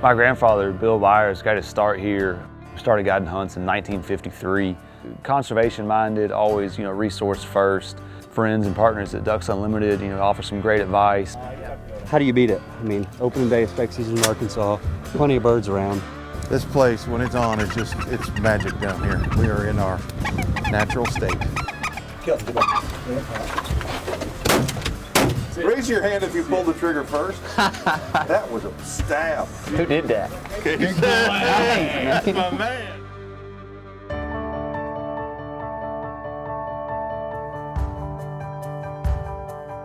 My grandfather, Bill Byer, got his start here. Started guiding hunts in 1953. Conservation minded, always, resource first. Friends and partners at Ducks Unlimited, offer some great advice. How do you beat it? I mean, opening day of spec season in Arkansas, plenty of birds around. This place, when it's on, it's magic down here. We are in our natural state. Raise your hand if you pulled the trigger first. That was a stab. Who did that? That's my man.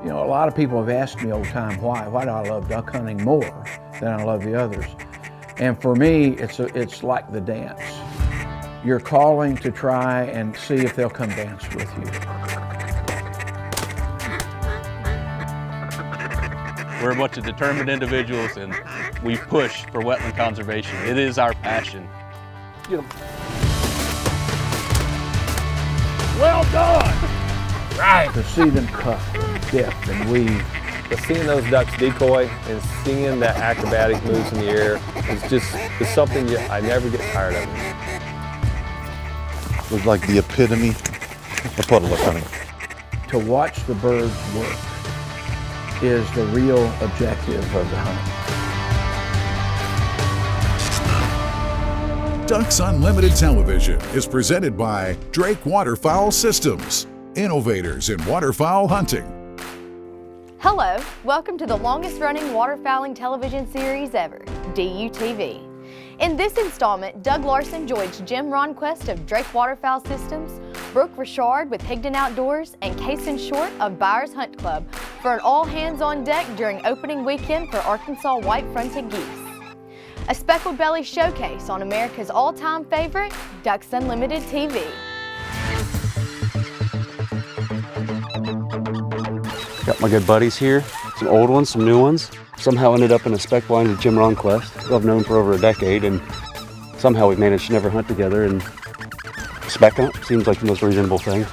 A lot of people have asked me over time, why do I love duck hunting more than I love the others? And for me, it's like the dance. You're calling to try and see if they'll come dance with you. We're a bunch of determined individuals, and we push for wetland conservation. It is our passion. Get 'em. Well done! Right. To see them cut and dip and weave. But seeing those ducks decoy and seeing that acrobatic moves in the air it's something I never get tired of. It was like the epitome of puddle duck hunting. To watch the birds work is the real objective of the hunt. Ducks Unlimited Television is presented by Drake Waterfowl Systems, innovators in waterfowl hunting. Hello, welcome to the longest running waterfowling television series ever, DUTV. In this installment, Doug Larsen joins Jim Ronquest of Drake Waterfowl Systems, Brook Richard with Higdon Outdoors, and Cason Short of Byer's Hunt Club for an all-hands-on-deck during opening weekend for Arkansas white-fronted geese. A Specklebelly showcase on America's all-time favorite, Ducks Unlimited TV. Got my good buddies here, some old ones, some new ones. Somehow ended up in a spec blind with Jim Ronquest, who I've known for over a decade, and somehow we've managed to never hunt together, and spec hunt seems like the most reasonable thing.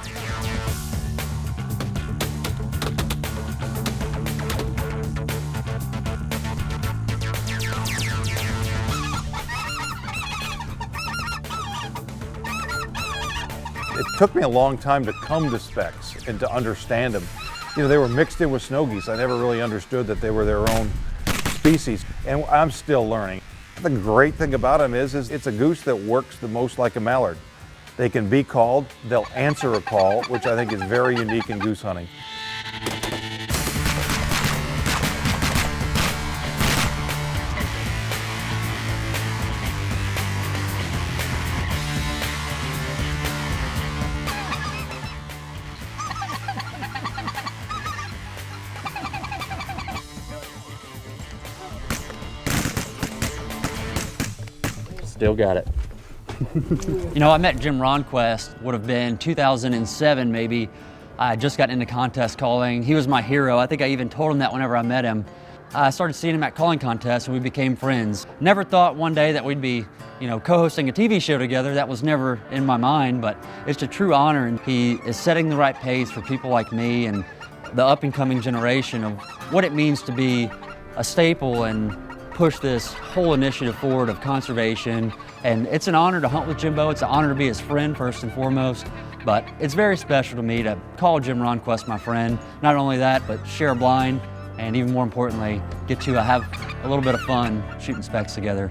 It took me a long time to come to specs and to understand them. They were mixed in with snow geese. I never really understood that they were their own species, and I'm still learning. The great thing about them is it's a goose that works the most like a mallard. They can be called, they'll answer a call, which I think is very unique in goose hunting. Still got it. I met Jim Ronquest, would have been 2007 maybe. I had just gotten into contest calling. He was my hero. I think I even told him that whenever I met him. I started seeing him at calling contests and we became friends. Never thought one day that we'd be, co-hosting a TV show together. That was never in my mind, but it's a true honor, and he is setting the right pace for people like me and the up and coming generation of what it means to be a staple and push this whole initiative forward of conservation. And it's an honor to hunt with Jimbo. It's an honor to be his friend first and foremost, but it's very special to me to call Jim Ronquest my friend. Not only that, but share a blind, and even more importantly, get to have a little bit of fun shooting specs together.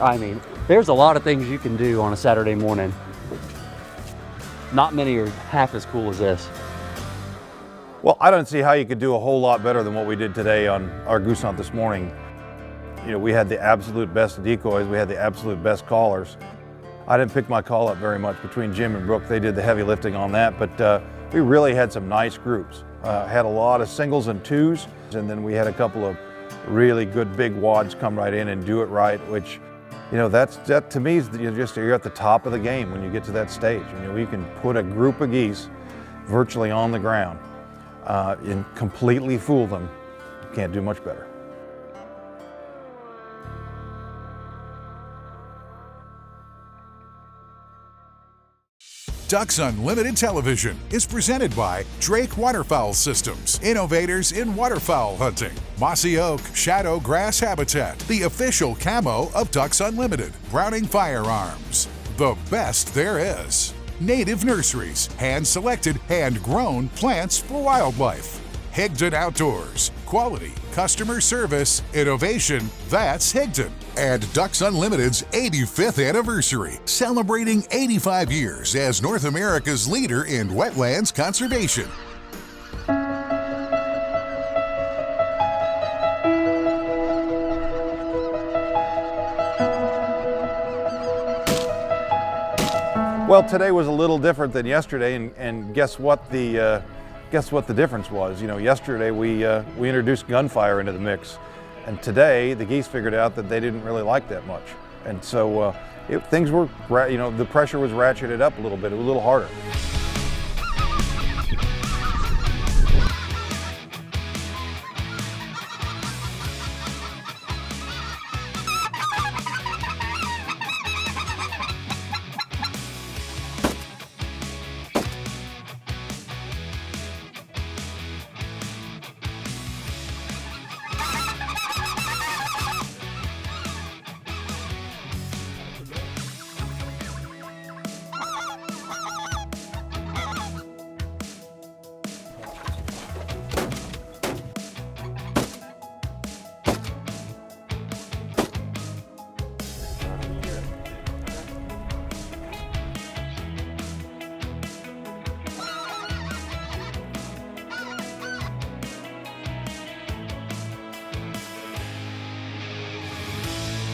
I mean, there's a lot of things you can do on a Saturday morning. Not many are half as cool as this. Well, I don't see how you could do a whole lot better than what we did today on our goose hunt this morning. We had the absolute best decoys, we had the absolute best callers. I didn't pick my call up very much between Jim and Brook. They did the heavy lifting on that, but we really had some nice groups. Had a lot of singles and twos, and then we had a couple of really good big wads come right in and do it right, which, you know, that to me is you're at the top of the game when you get to that stage. You know, you can put a group of geese virtually on the ground and completely fool them. You can't do much better. Ducks Unlimited Television is presented by Drake Waterfowl Systems, innovators in waterfowl hunting. Mossy Oak Shadow Grass Habitat, the official camo of Ducks Unlimited. Browning Firearms, the best there is. Native Nurseries, hand-selected, hand-grown plants for wildlife. Higdon Outdoors, quality, customer service, innovation, that's Higdon. And Ducks Unlimited's 85th anniversary, celebrating 85 years as North America's leader in wetlands conservation. Well, today was a little different than yesterday, and guess what the difference was? You know, yesterday we introduced gunfire into the mix, and today the geese figured out that they didn't really like that much, and so things were, you know, the pressure was ratcheted up a little bit. It was a little harder.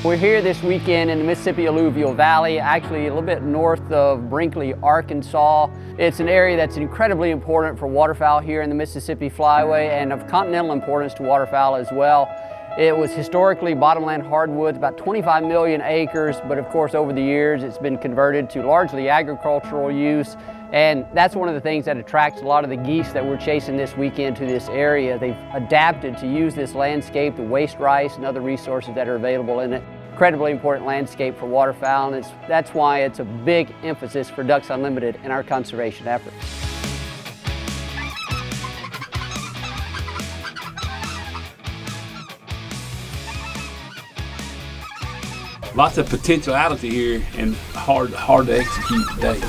We're here this weekend in the Mississippi Alluvial Valley, actually a little bit north of Brinkley, Arkansas. It's an area that's incredibly important for waterfowl here in the Mississippi Flyway and of continental importance to waterfowl as well. It was historically bottomland hardwoods, about 25 million acres, but of course over the years it's been converted to largely agricultural use. And that's one of the things that attracts a lot of the geese that we're chasing this weekend to this area. They've adapted to use this landscape to waste rice and other resources that are available in it. Incredibly important landscape for waterfowl, and that's why it's a big emphasis for Ducks Unlimited in our conservation efforts. Lots of potentiality here and hard to execute today.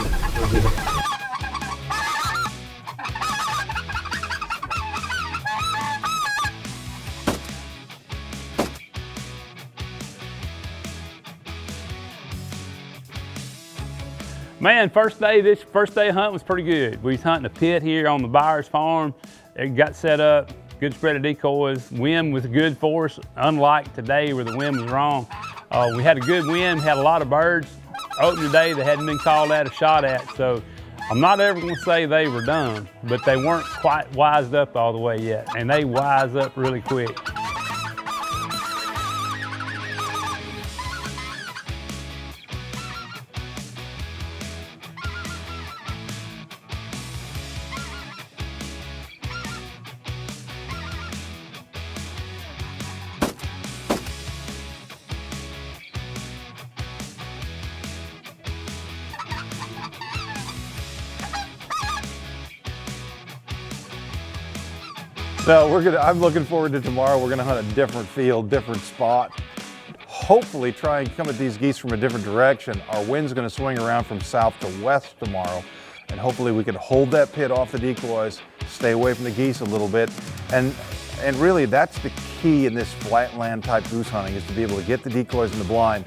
Man, first day hunt was pretty good. We was hunting a pit here on the Byer's farm. It got set up, good spread of decoys. Wind was good for us, unlike today where the wind was wrong. We had a good wind, had a lot of birds. Opening day they hadn't been called out or shot at, so I'm not ever gonna say they were done, but they weren't quite wised up all the way yet, and they wise up really quick. So I'm looking forward to tomorrow. We're gonna hunt a different field, different spot. Hopefully try and come at these geese from a different direction. Our wind's gonna swing around from south to west tomorrow, and hopefully we can hold that pit off the decoys, stay away from the geese a little bit. And really that's the key in this flatland type goose hunting, is to be able to get the decoys in the blind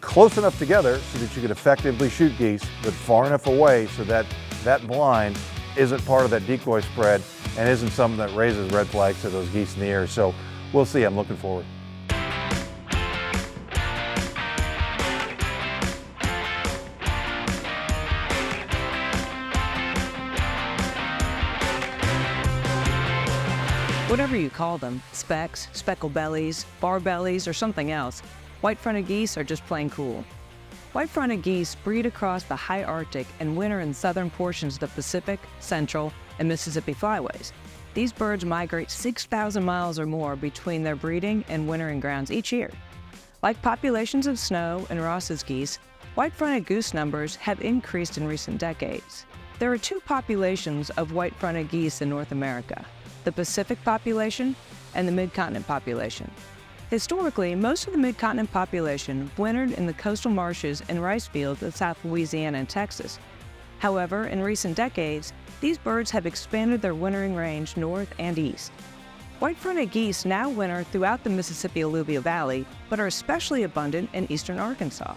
close enough together so that you can effectively shoot geese, but far enough away so that that blind isn't part of that decoy spread and isn't something that raises red flags to those geese in the air. So we'll see, I'm looking forward. Whatever you call them, specks, specklebellies, barbellies, or something else, white-fronted geese are just plain cool. White-fronted geese breed across the high Arctic and winter in southern portions of the Pacific, Central, and Mississippi flyways. These birds migrate 6,000 miles or more between their breeding and wintering grounds each year. Like populations of snow and Ross's geese, white-fronted goose numbers have increased in recent decades. There are two populations of white-fronted geese in North America: the Pacific population and the mid-continent population. Historically, most of the mid-continent population wintered in the coastal marshes and rice fields of South Louisiana and Texas. However, in recent decades, these birds have expanded their wintering range north and east. White-fronted geese now winter throughout the Mississippi Alluvial Valley, but are especially abundant in eastern Arkansas.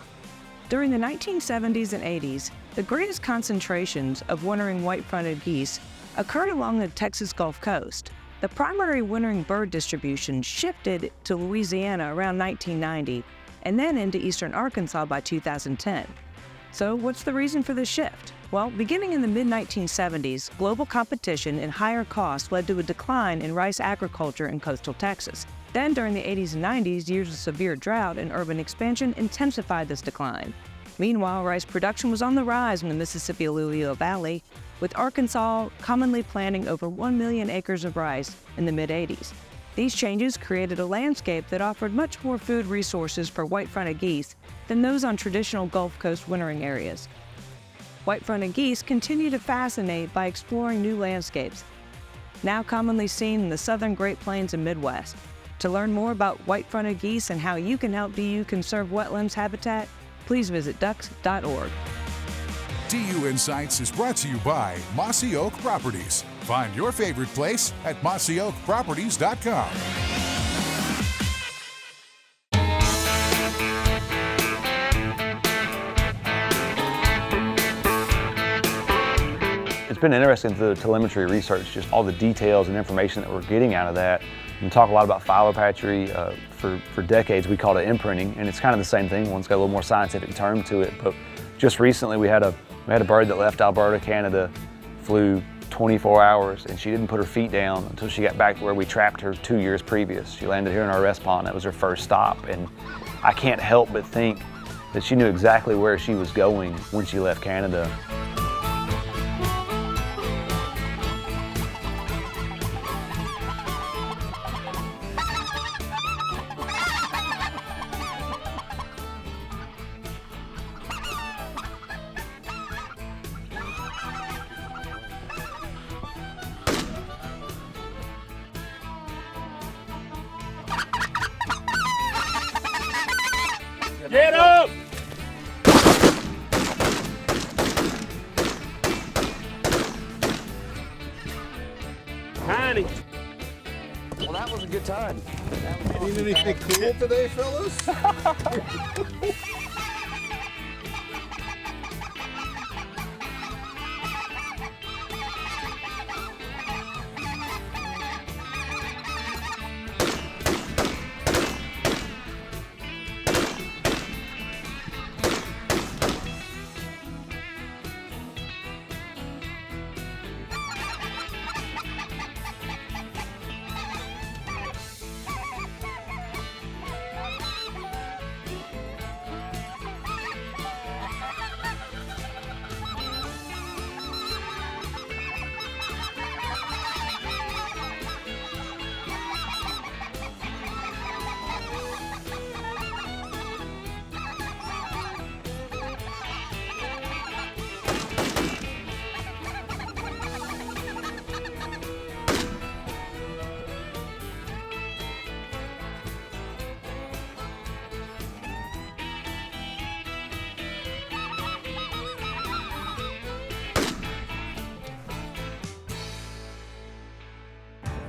During the 1970s and 80s, the greatest concentrations of wintering white-fronted geese occurred along the Texas Gulf Coast. The primary wintering bird distribution shifted to Louisiana around 1990 and then into eastern Arkansas by 2010. So what's the reason for this shift? Well, beginning in the mid-1970s, global competition and higher costs led to a decline in rice agriculture in coastal Texas. Then during the 80s and 90s, years of severe drought and urban expansion intensified this decline. Meanwhile, rice production was on the rise in the Mississippi Alluvial Valley, with Arkansas commonly planting over 1 million acres of rice in the mid-80s. These changes created a landscape that offered much more food resources for white-fronted geese than those on traditional Gulf Coast wintering areas. White-fronted geese continue to fascinate by exploring new landscapes, now commonly seen in the southern Great Plains and Midwest. To learn more about white-fronted geese and how you can help DU conserve wetlands habitat, please visit ducks.org. DU Insights is brought to you by Mossy Oak Properties. Find your favorite place at mossyoakproperties.com. It's been interesting through the telemetry research, just all the details and information that we're getting out of that. We talk a lot about phylopatry. For decades we called it imprinting, and it's kind of the same thing. One's got a little more scientific term to it, but just recently we had a bird that left Alberta, Canada, flew 24 hours, and she didn't put her feet down until she got back to where we trapped her 2 years previous. She landed here in our rest pond. That was her first stop, and I can't help but think that she knew exactly where she was going when she left Canada. Get up! Tiny. Well, that was a good time. Seen anything cool today, fellas?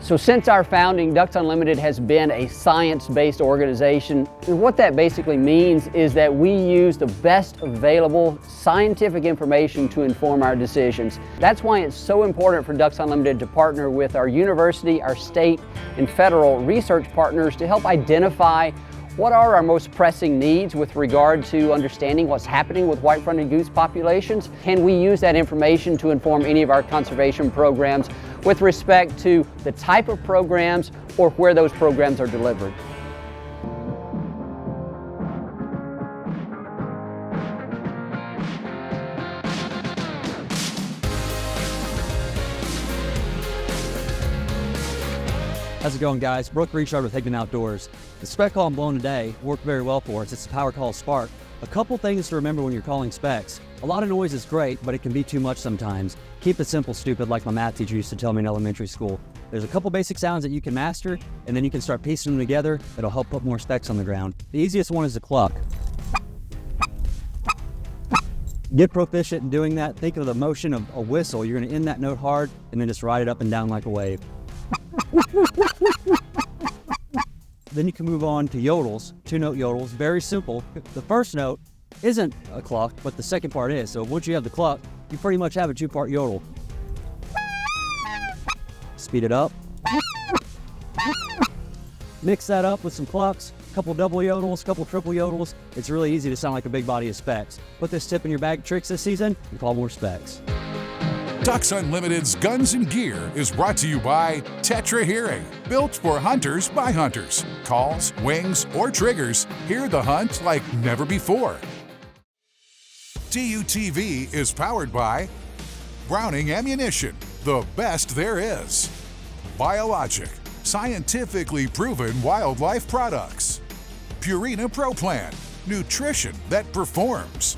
So since our founding, Ducks Unlimited has been a science-based organization. And what that basically means is that we use the best available scientific information to inform our decisions. That's why it's so important for Ducks Unlimited to partner with our university, our state, and federal research partners to help identify what are our most pressing needs with regard to understanding what's happening with white-fronted goose populations. Can we use that information to inform any of our conservation programs? with respect to the type of programs or where those programs are delivered. How's it going, guys? Brook with Higdon Outdoors. The spec call I'm blowing today worked very well for us. It's a power call spark. A couple things to remember when you're calling specs. A lot of noise is great, but it can be too much sometimes. Keep it simple, stupid, like my math teacher used to tell me in elementary school. There's a couple basic sounds that you can master, and then you can start piecing them together. It'll help put more specs on the ground. The easiest one is the cluck. Get proficient in doing that. Think of the motion of a whistle. You're going to end that note hard, and then just ride it up and down like a wave. Then you can move on to yodels, 2-note yodels, very simple. The first note isn't a cluck, but the second part is. So once you have the cluck, you pretty much have a 2-part yodel. Speed it up. Mix that up with some clucks, a couple double yodels, a couple triple yodels. It's really easy to sound like a big body of specs. Put this tip in your bag of tricks this season and call more specs. Ducks Unlimited's Guns and Gear is brought to you by Tetra Hearing, built for hunters by hunters. Calls, wings, or triggers, hear the hunt like never before. DUTV is powered by Browning Ammunition, the best there is. BioLogic, scientifically proven wildlife products. Purina Pro Plan, nutrition that performs.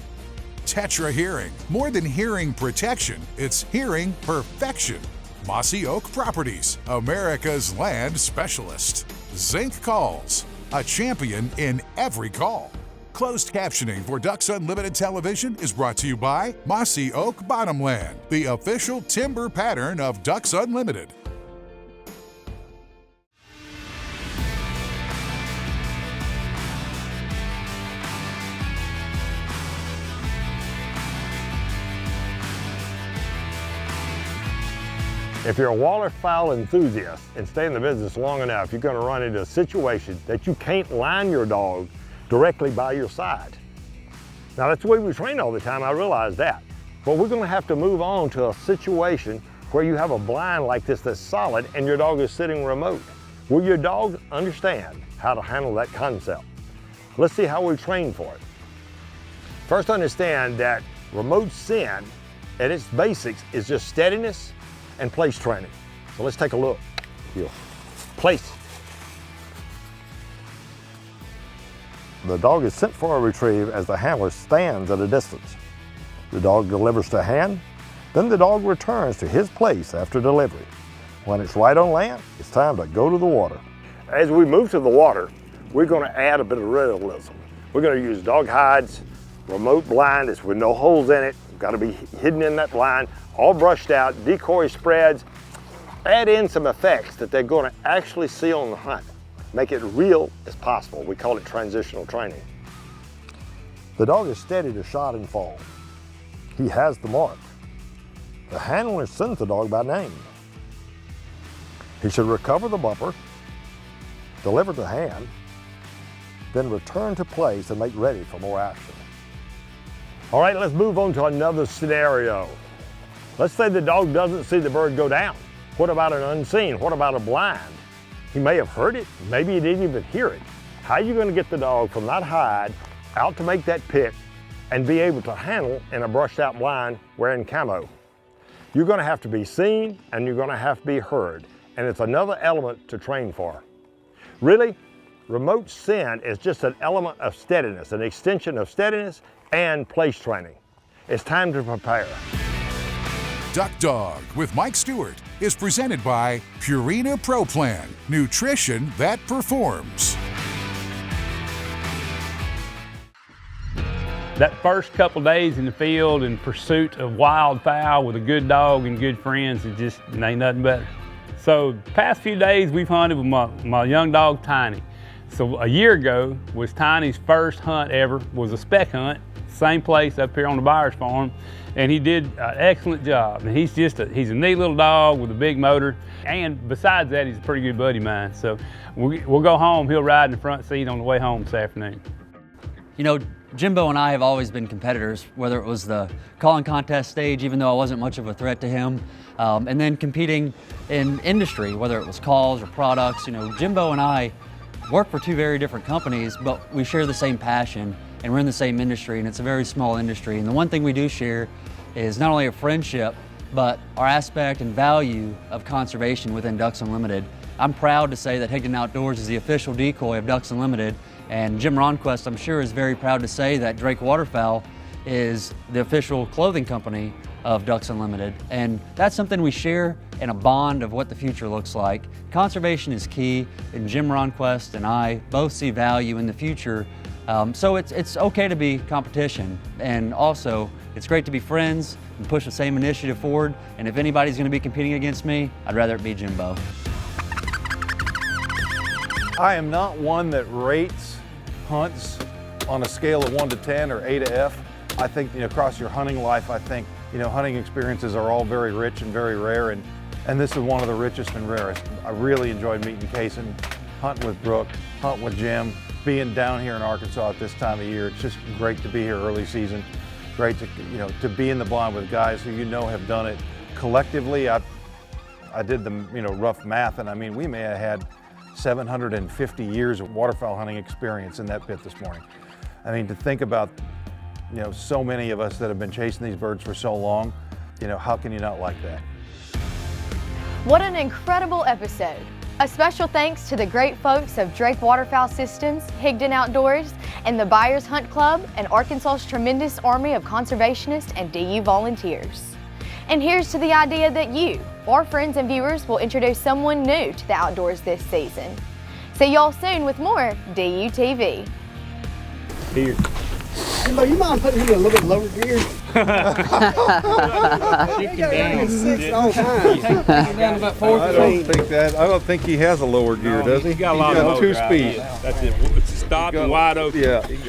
Tetra Hearing, more than hearing protection, it's hearing perfection. Mossy Oak Properties, America's land specialist. Zink Calls, a champion in every call. Closed captioning for Ducks Unlimited Television is brought to you by Mossy Oak Bottomland, the official timber pattern of Ducks Unlimited. If you're a waterfowl enthusiast and stay in the business long enough, you're going to run into a situation that you can't line your dog directly by your side. Now that's the way we train all the time, I realize that. But we're going to have to move on to a situation where you have a blind like this that's solid and your dog is sitting remote. Will your dog understand how to handle that concept? Let's see how we train for it. First, understand that remote scent at its basics is just steadiness and place training. So let's take a look. Here. Place. The dog is sent for a retrieve as the handler stands at a distance. The dog delivers to hand, then the dog returns to his place after delivery. When it's right on land, it's time to go to the water. As we move to the water, we're going to add a bit of realism. We're going to use dog hides, remote blind, it's with no holes in it. Got to be hidden in that blind, all brushed out, decoy spreads. Add in some effects that they're going to actually see on the hunt. Make it real as possible. We call it transitional training. The dog is steady to shot and fall. He has the mark. The handler sends the dog by name. He should recover the bumper, deliver the hand, then return to place and make ready for more action. All right, let's move on to another scenario. Let's say the dog doesn't see the bird go down. What about an unseen? What about a blind? He may have heard it, maybe he didn't even hear it. How are you going to get the dog from that hide out to make that pick and be able to handle in a brushed out blind wearing camo? You're going to have to be seen and you're going to have to be heard, and it's another element to train for. Really, remote scent is just an element of steadiness, an extension of steadiness and place training. It's time to prepare. Duck Dog with Mike Stewart is presented by Purina Pro Plan, nutrition that performs. That first couple days in the field in pursuit of wildfowl with a good dog and good friends, it just ain't nothing better. So the past few days we've hunted with my young dog Tiny. So a year ago was Tiny's first hunt ever, was a speck hunt, same place up here on the Byer's farm, and he did an excellent job. And he's a neat little dog with a big motor, and besides that, he's a pretty good buddy of mine. So we'll go home, he'll ride in the front seat on the way home this afternoon. You know, Jimbo and I have always been competitors, whether it was the calling contest stage, even though I wasn't much of a threat to him, and then competing in industry, whether it was calls or products. You know, Jimbo and I work for two very different companies, but we share the same passion, and we're in the same industry, and it's a very small industry. And the one thing we do share is not only a friendship, but our aspect and value of conservation within Ducks Unlimited. I'm proud to say that Higdon Outdoors is the official decoy of Ducks Unlimited, and Jim Ronquest, I'm sure, is very proud to say that Drake Waterfowl is the official clothing company of Ducks Unlimited. And that's something we share in a bond of what the future looks like. Conservation is key, and Jim Ronquest and I both see value in the future. So it's okay to be competition, and also it's great to be friends and push the same initiative forward. And if anybody's gonna be competing against me, I'd rather it be Jimbo. I am not one that rates hunts on a scale of 1 to 10 or A to F. I think, you know, across your hunting life, I think, you know, hunting experiences are all very rich and very rare, and this is one of the richest and rarest. I really enjoyed meeting Cason, hunting with Brook, hunting with Jim, being down here in Arkansas at this time of year. It's just great to be here early season. Great to, you know, to be in the blind with guys who you know have done it collectively. I did the, you know, rough math, and I mean, we may have had 750 years of waterfowl hunting experience in that pit this morning. I mean, to think about, you know, so many of us that have been chasing these birds for so long, you know, how can you not like that? What an incredible episode. A special thanks to the great folks of Drake Waterfowl Systems, Higdon Outdoors, and the Byers Hunt Club, and Arkansas's tremendous army of conservationists and DU volunteers. And here's to the idea that you, our friends and viewers, will introduce someone new to the outdoors this season. See y'all soon with more DUTV. Here. Jimbo, you mind putting him in a little bit lower gear? I don't think he has a lower gear, does he? He's got a lot of two speed. That's it. It's stopped and wide open. Yeah.